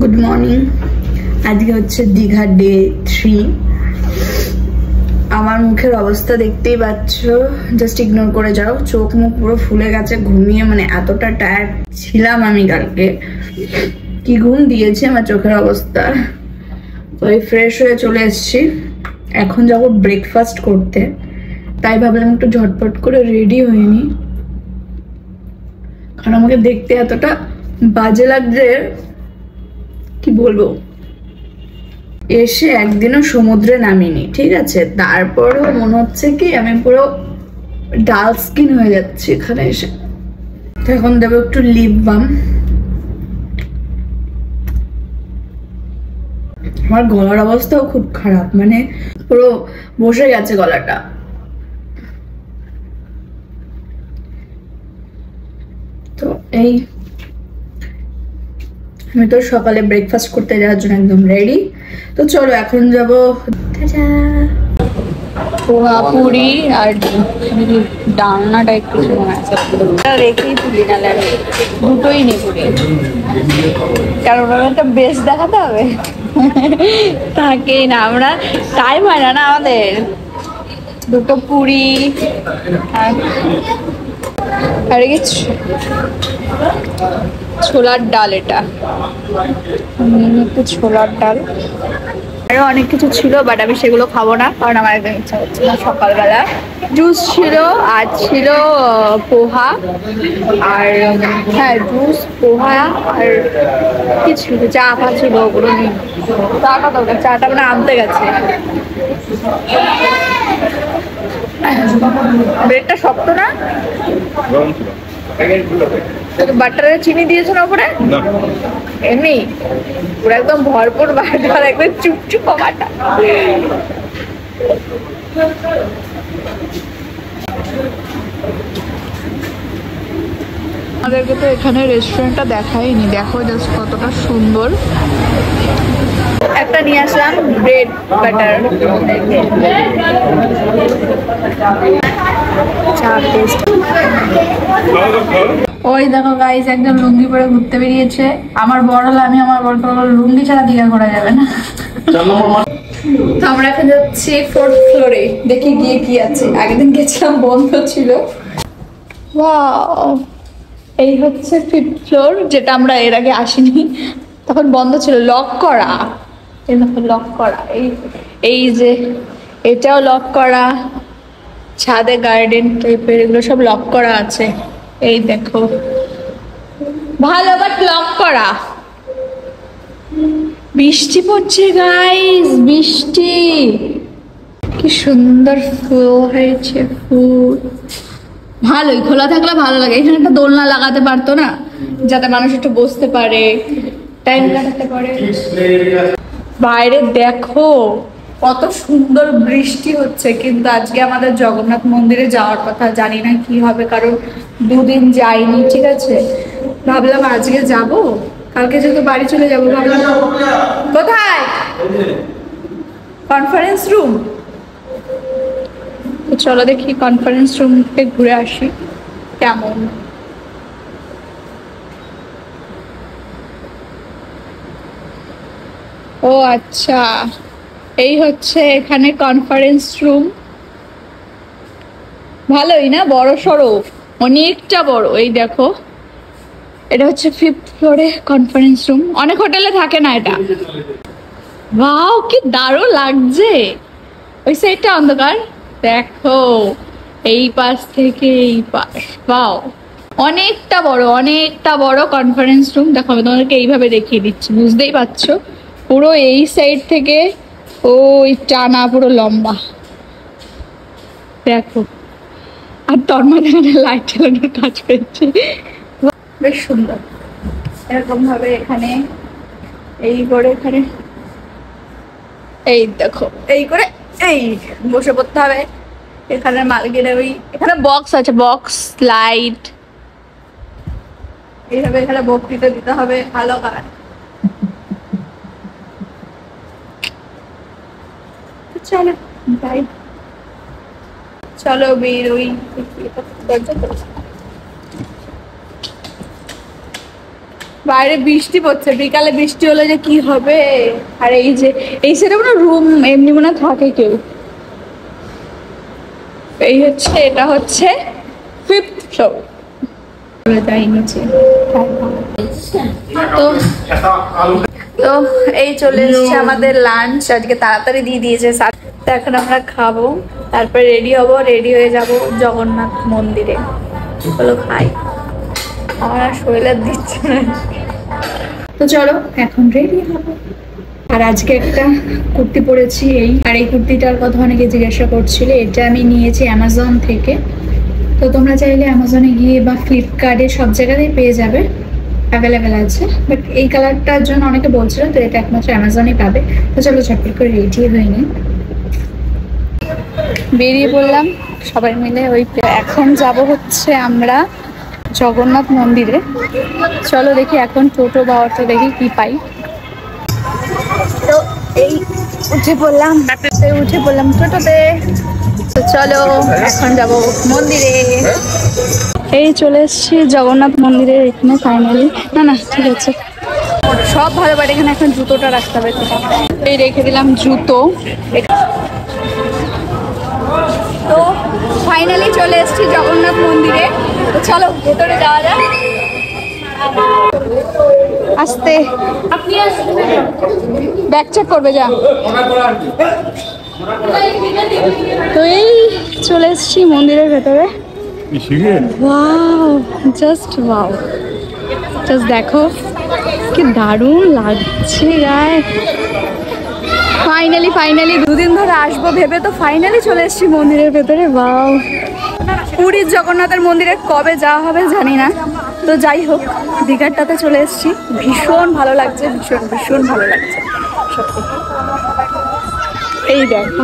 Good morning. আজকে হচ্ছে Digha day 3। আমার মুখের অবস্থা দেখতেই পাচ্ছ, জাস্ট ইগনোর করে যাও। চোখ মুখ পুরো ফুলে গেছে ঘুমিয়ে, মানে এতটা টায়ার্ড ছিলাম আমি কালকে। কি ঘুম দিয়েছে আমার চোখের অবস্থা। ওই ফ্রেশ হয়ে চলে এসেছি, এখন যাবো ব্রেকফাস্ট করতে। তাই ভাবলাম একটু ঝটপট করে রেডি হইনি, কারণ আমাকে দেখতে এতটা বাজে লাগছে কি বলবো। এসে একদিনও সমুদ্রে নামিনি, ঠিক আছে, তারপরেও মনে হচ্ছে কি আমি পুরো ডাল স্কিন হয়ে যাচ্ছি এখানে এসে। তো এখন দেবো একটু লিপ বাম। আমার গলার অবস্থাও খুব খারাপ, মানে পুরো বসে গেছে গলাটা। তো এই আমি তো সকালে ব্রেকফাস্ট করতে যাওয়ার জন্য একদম রেডি। তো চলো এখন যাবো পোহা পুরি আর ডালনা টাইপ কিছু মনে আছে, রেখেই তুলি, নাহলে দুটোই নেই পুরি, কারণ একটা বেশ দেখাতে হবে। থাকেই না, আমরা টাইম হয় না আমাদের। দুটো পুরি আর কিছু ছোলার ডাল, এটা একটু ছোলার ডাল। আরো অনেক কিছু ছিল, বাট আমি সেগুলো খাবো না, কারণ আমার একদম ইচ্ছা হচ্ছে না। সকালবেলা জুস ছিল, আর ছিল পোহা, আর হ্যাঁ জুস পোহা আর কি ছিল, চা ফা ছিল, ওগুলো নিয়ে চাটা দরকার। চাটা মানে আনতে গেছে। ব্রেডটা শক্ত না, বাটারে চিনি দিয়েছো না উপরে? এমনি পুরো একদম ভরপুর বাটার, একদম চুপচুপা বাটা। আমাদেরকে তো এখানে রেস্টুরেন্টটা দেখাইনি, দেখো জাস্ট কতটা সুন্দর। একটা নিয়ে আসলাম ব্রেড বাটার, চা টেস্ট। ওই দেখো গাইস, একদম লুঙ্গি পরে ঘুরতে বেরিয়েছে। আমার বড় হলো, আমি আমার বড় লুঙ্গি ছাড়া দীঘা ঘোরা যাবে না। তো আমরা এখন যাচ্ছি 4th ফ্লোরে, দেখি গিয়ে কি আছে। আগের দিন গেছিলাম, বন্ধ ছিল। ওয়াও, এই হচ্ছে 5th ফ্লোর, যেটা আমরা এর আগে আসিনি, তখন বন্ধ ছিল, লক করা। এই দেখো লক করা, এই যে এটাও লক করা, ছাদে গার্ডেন টাইপের এগুলো সব লক করা আছে। এই দেখো ভালো, বাট লক করা। বৃষ্টি পড়ছে গাইস, বৃষ্টি। কি সুন্দর ফুল হয়েছে, ফুল ভালোই, খোলা থাকলে ভালো লাগে। এখানে একটা দোলনা লাগাতে পারতো না, যাতে মানুষ একটু বসতে পারে, টাইম কাটাতে পারে। বাইরে দেখো কত সুন্দর বৃষ্টি হচ্ছে, কিন্তু আজকে আমাদের জগন্নাথ মন্দিরে যাওয়ার কথা, জানি না কি হবে, কারণ দুদিন যাইনি, ঠিক আছে। ভাবলাম আজকে যাব, কালকে যেহেতু বাড়ি চলে যাবো, ভাবলাম কোথায় কনফারেন্স রুম। তো চলো দেখি কনফারেন্স রুমে ঘুরে আসি কেমন। ও আচ্ছা, এই হচ্ছে এখানে কনফারেন্স রুম। ভালোই না, বড় সড়ো, অনেকটা বড়। এই দেখো, এটা হচ্ছে 5th ফ্লোরে কনফারেন্স রুম। অনেক হোটেলে থাকে না এটা। ওয়াও, কি দারুণ লাগছে। ওই সাইডটা অন্ধকার, দেখো এই পাশ থেকে এই পাশ। ওয়াও, অনেকটা বড় কনফারেন্স রুম। দেখো আমি তোমাদেরকে এইভাবে দেখিয়ে দিচ্ছি, বুঝতেই পারছো। পুরো এই সাইড থেকে ওই টানা, পুরো লম্বা। দেখো, আর তোর মধ্যে লাইট চালানোর কাজ পেয়েছে, বেশ সুন্দর। এরকম ভাবে এখানে এই করে, এখানে এই দেখো এই করে এই বসে পড়তে হবে। এখানে মালগিরে ওই এখানে বক্স আছে, বক্স লাইট, এইভাবে এখানে বক্তৃতা দিতে হবে। ভালো কাজ। চলো যাই, চলো বেরোই। বাইরে বৃষ্টি পড়ছে, বিকালে বৃষ্টি হলে যে কি হবে। আর এই যে এই সাইডে কোনো রুম এমনি মনে থাকে কেউ। এই হচ্ছে, এটা হচ্ছে 5th ফ্লোর। যাই নিচে। তো এই চলে এসছে আমাদের লাঞ্চ, আজকে তাড়াতাড়ি দিয়ে দিয়েছে। তো এখন আমরা খাবো, তারপরে রেডি হব, রেডি হয়ে যাব জগন্নাথ মন্দিরে। চলো খাই, আমার আর শরীরে দিচ্ছে না। তো চলো এখন রেডি হবো। আর আজকে একটা কুর্তি পরেছি এই, আর এই কুর্তিটার কথা অনেকে জিজ্ঞাসা করছিল। এটা আমি নিয়েছি অ্যামাজন থেকে। তো তোমরা চাইলে অ্যামাজনে গিয়ে বা ফ্লিপকার্টে সব জায়গাতেই পেয়ে যাবে, অ্যাভেলেবেল আছে। বাট এই কালারটার জন্য অনেকে বলছিল, তো এটা একমাত্র অ্যামাজনে পাবে। তো চলো ঝটপট করে রেডি হয়ে নিই, বেরিয়ে পড়লাম সবাই মিলে। ওই এখন যাব হচ্ছে আমরা জগন্নাথ মন্দিরে। চলো দেখি এখন টোটো বা অটো দেখি কি পাই। তো এই উঠে পড়লাম টোটোতে। তো চলো এখন যাব মন্দিরে। এই চলে এসেছি জগন্নাথ মন্দিরের এখানে ফাইনালি। না ঠিক আছে, সব ভালো বাট এখানে এখন জুতোটা রাখতে হবে। এই রেখে দিলাম জুতো। তো ফাইনালি চলে এসেছি জগন্নাথ মন্দিরে। তো চলো ভেতরে যাওয়া যাক। আসতে ব্যাক চেক করবে যা। তো এই চলে এসেছি মন্দিরের ভেতরে। ওয়াও, জাস্ট দেখো কি দারুণ লাগছে গায়ে। ফাইনালি 2 দিন ধরে আসবো ভেবে তো ফাইনালি চলে এসেছি মন্দিরের ভেতরে। ওয়াও, পুরীর জগন্নাথের মন্দিরে কবে যাওয়া হবে জানি না। তো যাই হোক, দীঘাটাতে চলে এসেছি। ভীষণ ভালো লাগছে, ভীষণ ভালো লাগছে সত্যি। এই দেখো,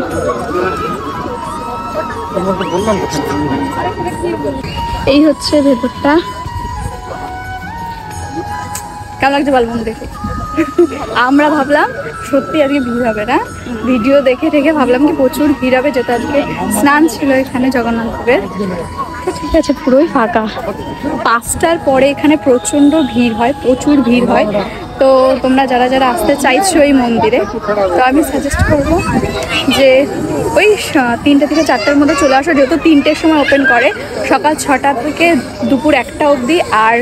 এই হচ্ছে ভেতরটা। কেমন লাগছে বল বন্ধু দেখে? আমরা ভাবলাম সত্যি আজকে ভিড় হবে না, ভিডিও দেখে ভাবলাম কি প্রচুর ভিড় হবে, যেটা আজকে স্নান ছিল এখানে জগন্নাথের। ঠিক আছে, পুরোই ফাঁকা। 5টার পরে এখানে প্রচণ্ড ভিড় হয়, প্রচুর ভিড় হয়। তো তোমরা যারা আসতে চাইছো এই মন্দিরে, তো আমি সাজেস্ট করবো যে ওই 3টে থেকে 4টার মধ্যে চলে আসো, যেহেতু 3টের সময় ওপেন করে। সকাল 6টা থেকে দুপুর 1টা অবধি, আর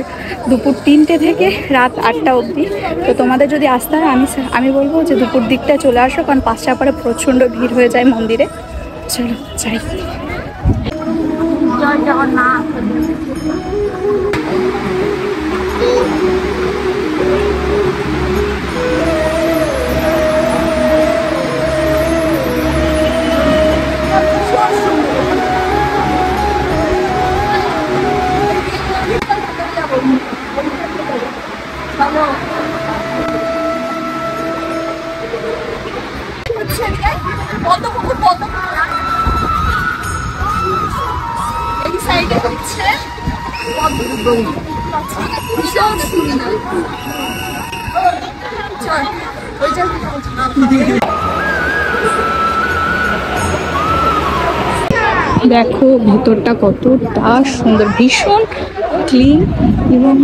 দুপুর 3টে থেকে রাত 8টা অবধি। তো তোমাদের যদি আসতে হয় আমি বলবো যে দুপুর দিকটা চলে আসো, কারণ 5টার পরে প্রচণ্ড ভিড় হয়ে যায় মন্দিরে। চলো যাই। জয় জগন্নাথ। এই সাইডে হচ্ছে ভীষণ সুন্দর। দেখো ভিতরটা কতটা সুন্দর, ভীষণ ক্লিন এবং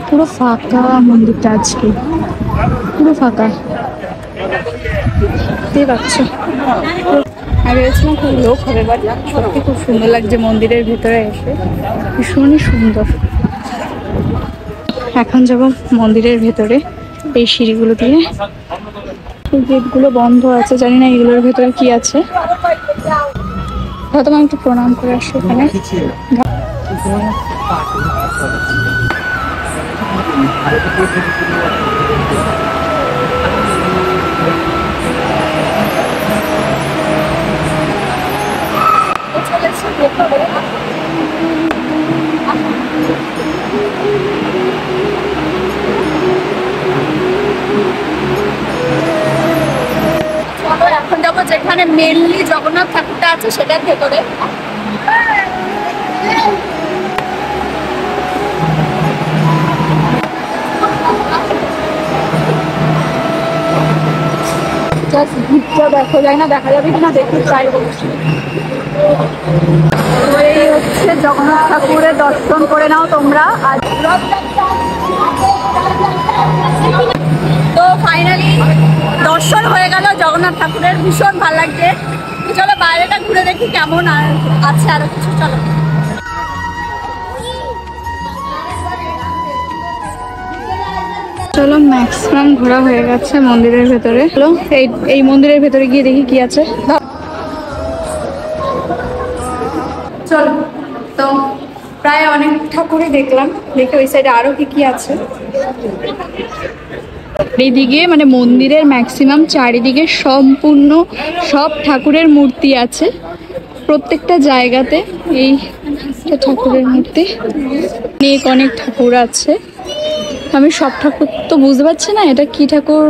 পুরো ফাঁকা মন্দিরটা। আজকে পুরো ফাঁকা, দেখতে পাচ্ছ। আমি ভেবেছিলাম খুব লোক হবে, বাট সত্যি খুব সুন্দর লাগছে মন্দিরের ভিতরে এসে, ভীষণই সুন্দর। এখন যাব মন্দিরের ভেতরে এই সিঁড়িগুলো দিয়ে। গেটগুলো বন্ধ আছে, জানি না এগুলোর ভেতরে কি আছে। হয়তো আমি একটু প্রণাম করে আসি এখানে। এখন যাবো যেখানে মেনলি জগন্নাথ ঠাকুরটা আছে সেটার ভেতরে। দেখো, যায় না, দেখা যাবে কিনা দেখতে চাই। এই হচ্ছে জগন্নাথ ঠাকুরের দর্শন করে নাও তোমরা। আর তো ফাইনালি দর্শন হয়ে গেল জগন্নাথ ঠাকুরের, ভীষণ ভালো লাগছে। চলো বাইরেটা ঘুরে দেখি কেমন আছে আরো কিছু। চলো চলো ম্যাক্সিমাম ঘোরা হয়ে গেছে মন্দিরের ভেতরে। চলো এই মন্দিরের ভেতরে গিয়ে দেখি কি আছে। চলো, তো প্রায় অনেক ঠাকুরই দেখলাম, দেখে ওই সাইডে আরো কি আছে। এইদিকে মানে মন্দিরের ম্যাক্সিমাম চারিদিকে সম্পূর্ণ সব ঠাকুরের মূর্তি আছে প্রত্যেকটা জায়গাতে। এই ঠাকুরের মূর্তি, অনেক ঠাকুর আছে। আমি সব ঠাকুর তো বুঝতে পারছি না এটা কি ঠাকুর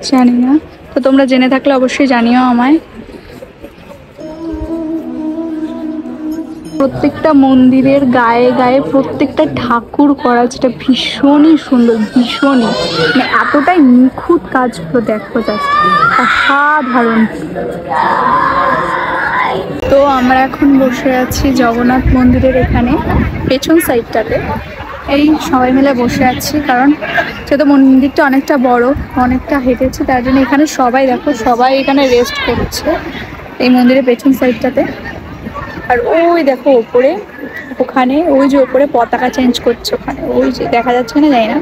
জানি না, তো তোমরা জেনে থাকলে অবশ্যই জানিও আমায়। প্রত্যেকটা মন্দিরের গায়ে গায়ে প্রত্যেকটা ঠাকুর করা, যেটা ভীষণই সুন্দর, ভীষণই মানে এতটাই নিখুঁত কাজগুলো দেখো, জাস্ট অসাধারণ। তো আমরা এখন বসে আছি জগন্নাথ মন্দিরের এখানে পেছন সাইডটাতে। এই সবাই মিলে বসে আছি, কারণ যেহেতু মন্দিরটা অনেকটা বড়, অনেকটা হেঁটেছি, তার জন্য এখানে সবাই দেখো, সবাই এখানে রেস্ট করছে এই মন্দিরের পেছন সাইডটাতে। আর ওই দেখো ওপরে, ওখানে ওই যে ওপরে পতাকা চেঞ্জ করছে, ওখানে ওই যে দেখা যাচ্ছে না, জানি না,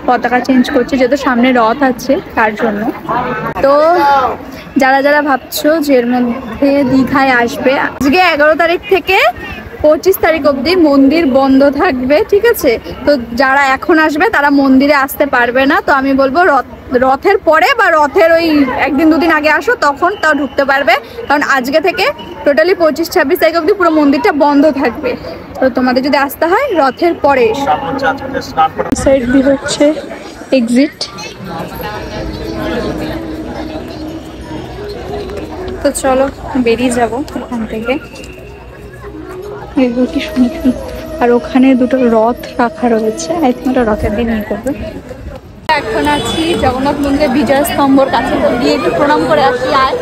পতাকা চেঞ্জ করছে, যেহেতু সামনে রথ আছে তার জন্য। তো যারা যারা ভাবছো যে এর মধ্যে দীঘায় আসবে, আজকে 11 তারিখ থেকে 25 তারিখ অবধি মন্দির বন্ধ থাকবে, ঠিক আছে? তো যারা এখন আসবে তারা মন্দিরে আসতে পারবে না। তো আমি বলবো রথের পরে বা রথের ওই একদিন দুদিন আগে আসো, তখন তাও ঢুকতে পারবে, কারণ আজকে থেকে টোটালি 25-26 তারিখ অবধি পুরো মন্দিরটা বন্ধ থাকবে। তো তোমাদের যদি আসতে হয় রথের পরে। সাইড দিয়ে হচ্ছে এক্সিট। তো চলো বেরিয়ে যাবো এখান থেকে। এগুলো কি সুন্দর, আর ওখানে দুটো রথ রাখা রয়েছে, আই থিঙ্ক ওটা রথের দিন নিয়ে করবে। এখন আছি জগন্নাথ মন্দিরের বিজয় স্তম্ভর কাছে, তো গিয়ে একটু প্রণাম করে আসি। আর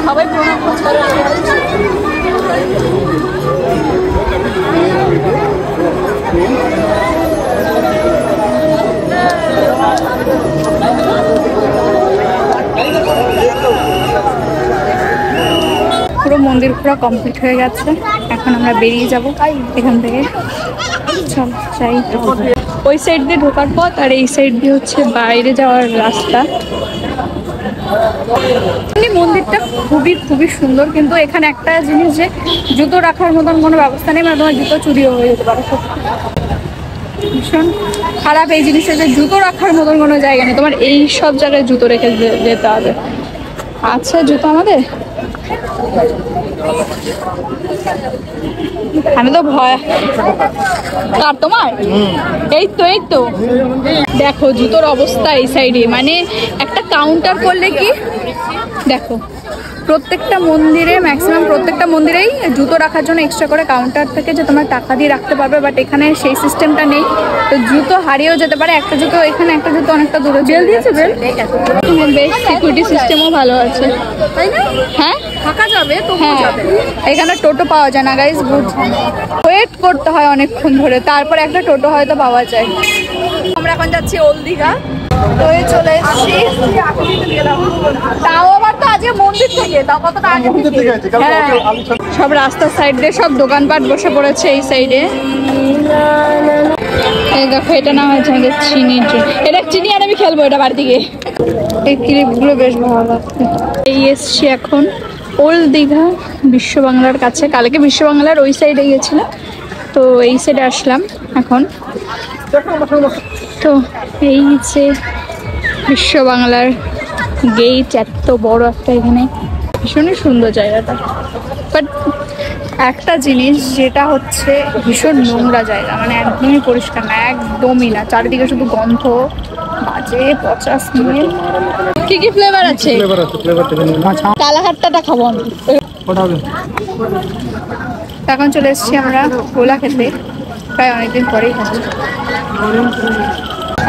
সবাই প্রণাম করছে। পুরো মন্দির পুরো কমপ্লিট হয়ে গেছে, এখন আমরা বেরিয়ে যাব এখান থেকে। চল যাই। ওই সাইড দিয়ে ঢোকার পথ, আর এই সাইড দিয়ে হচ্ছে বাইরে যাওয়ার রাস্তা। মন্দিরটা খুবই খুবই সুন্দর, কিন্তু এখানে একটা জিনিস যে জুতো রাখার মতন কোনো ব্যবস্থা নেই, মানে তোমার জুতো চুরিও হয়ে যেতে পারে। ভীষণ খারাপ এই জিনিসটা, যে জুতো রাখার মতন কোনো জায়গা নেই, তোমার এই সব জায়গায় জুতো রেখে যেতে হবে। আচ্ছা জুতো আমাদের, আমি তো ভয়। কার তোমার? এই তো দেখো জুতোর অবস্থা এই সাইডে, মানে একটা কাউন্টার করলে কি দেখো, প্রত্যেকটা মন্দিরে ম্যাক্সিমাম প্রত্যেকটা মন্দিরেই জুতো রাখার জন্য এক্সট্রা করে কাউন্টার থাকে, যে তোমার টাকা দিয়ে রাখতে পারবে, বাট এখানে সেই সিস্টেমটা নেই। তো জুতো হারিয়েও যেতে পারে, একটা জুতো এখানে, একটা জুতো অনেকটা দূরে। বেল দিয়েছে, বেশ সিকিউরিটি সিস্টেমও ভালো আছে, তাই না? হ্যাঁ থাকা যাবে তো। হ্যাঁ এখানে টোটো পাওয়া যায় না গাইস, ওয়েট করতে হয় অনেকক্ষণ ধরে, তারপর একটা টোটো হয়তো পাওয়া যায়। আমরা এখন যাচ্ছি ওল্ড দীঘা, তো চলে এসেছি। তাও আবার তো আজকে মন্দির থেকে, তাও কতটা আগে থেকে। হ্যাঁ সব রাস্তার সাইড দিয়ে সব দোকানপাট বসে পড়েছে এই সাইডে। এই দেখো এটা না হয়েছে আমাদের চিনি, এটা চিনি আর আমি খেলবো এটা বাড়ি থেকে। এই ক্লিপগুলো বেশ ভালো লাগছে। এই এসছি এখন ওল্ড দীঘা বিশ্ব বাংলার কাছে, কালকে বিশ্ব বাংলার ওই সাইডে গেছিলাম, তো এই সাইডে আসলাম এখন। তো এই যে বিশ্ব বাংলার গেট, এত বড় একটা, এখানে ভীষণই সুন্দর জায়গাটা, বাট একটা জিনিস যেটা হচ্ছে ভীষণ নোংরা জায়গা, মানে একদমই পরিষ্কার না, একদমই না, চারিদিকে শুধু গন্ধ, বাজে পচা স্মেল। কি কি ফ্লেভার আছে? কালাহাট্টাটা খাবো আমি। এখন চলে এসেছি আমরা গোলা খেতে, প্রায় অনেকদিন পরেই খাচ্ছি।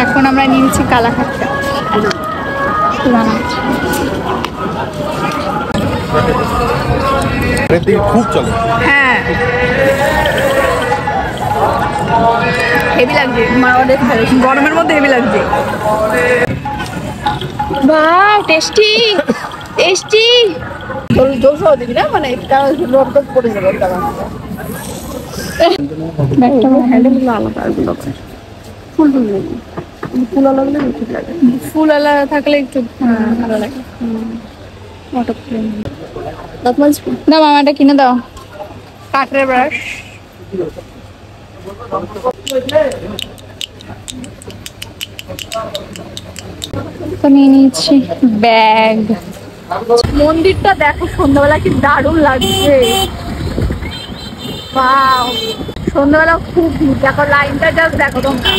এখন আমরা নিয়েছি কালাহাট্টা। খুব চলে। হ্যাঁ হেভি লাগছে, আমাদের গরমের মধ্যে হেভি লাগছে। বাহ টেস্টি টেস্টি। জলসাও দিবি না, মানে পড়ে যাবে। ফুল আলা থাকলে একটু ভালো লাগে। দাও মামাটা কিনে দাও, কাঠের ব্রাশ। তো নিয়ে নিয়েছি ব্যাগ। মন্দিরটা দেখো সন্ধ্যাবেলা কি দারুণ লাগছে। ওয়াও, সন্ধ্যাবেলা খুব ভিড়, দেখো লাইনটা জাস্ট দেখো তোমরা।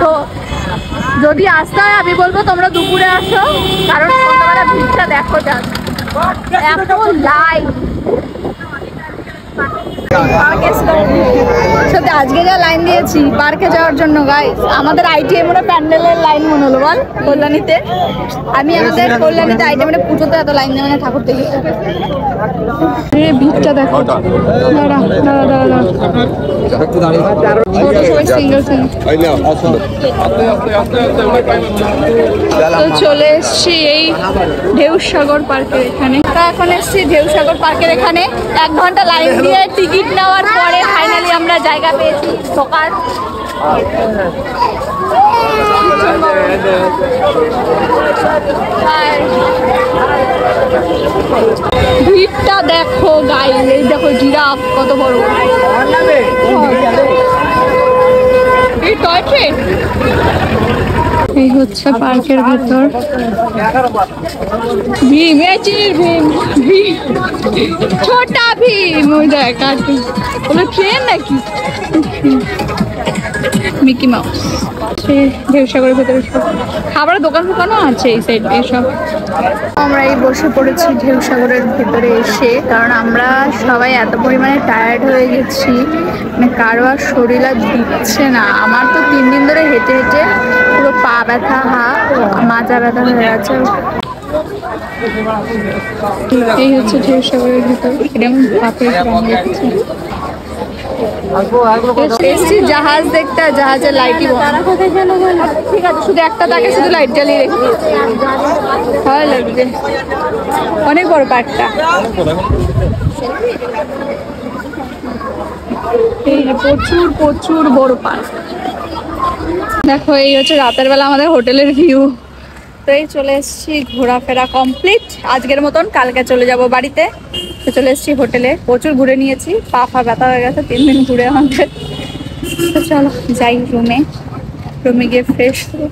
তো যদি আসতে হয় আমি বলবো তোমরা দুপুরে আসো, কারণ সন্ধ্যাবেলা ভিড়টা দেখো জাস্ট এত লাইন। সত্যি আজকে যা লাইন দিয়েছি পার্কে যাওয়ার জন্য গাইস, আমাদের আইটিএম-এর প্যান্ডেলের লাইন মনে হলো বল কল্যাণীতে। আমি আমাদের কল্যাণীতে আইটিএম-এর পুজোতে এত লাইন দেয় মানে ঠাকুর দেখি। ভিড়টা দেখো, দাঁড়া দাঁড়া দাঁড়া তো চলে এসছি এই ঢেউসাগর পার্কের এখানে। তো এখন এসছি ঢেউসাগর পার্কের এখানে, 1 ঘন্টা লাইন দিয়ে টিকিট নেওয়ার পরে ফাইনালি আমরা জায়গা পেয়েছি সকাল। ভিড়টা দেখো গাইস, এই দেখো জিরাফ কত বড়। এই টয় ট্রেন, এই হচ্ছে পার্কের ভেতর। ভীম, ভীম ভীম, ছোটা ভীম, ওই দেখ ওগুলো ট্রেন নাকি। Mickey mouse. ঢেউসাগরের ভেতরে খাবারের দোকান ফোকানও আছে এই সাইড এসব। আমরা এই বসে পড়েছি ঢেউসাগরের ভেতরে এসে, কারণ আমরা সবাই এত পরিমাণে টায়ার্ড হয়ে গেছি, মানে কারো আর শরীর আর দিচ্ছে না। আমার তো 3 দিন ধরে হেঁটে হেঁটে পুরো পা ব্যথা, মাজা ব্যথা হয়ে গেছে। এই হচ্ছে ঢেউসাগরের ভিতর, এরকম পাপড়ি বানিয়েছে। এসছি জাহাজ দেখতে, জাহাজের লাইটই ঠিক আছে, শুধু একটা তাকে শুধু লাইট জ্বালিয়ে রেখে ভালো লাগবে। অনেক বড় পার্কটা, এই প্রচুর প্রচুর বড় পার্ক। দেখো এই হচ্ছে রাতের বেলা আমাদের হোটেলের ভিউ। তো এই চলে এসেছি, ঘোরাফেরা কমপ্লিট আজকের মতন, কালকে চলে যাব বাড়িতে। তো চলে এসেছি হোটেলে, প্রচুর ঘুরে নিয়েছি, পা ফা ব্যথা হয়ে গেছে 3 দিন ঘুরে আমাদের। তো চলো যাই রুমে, রুমে গিয়ে ফ্রেশ হবো।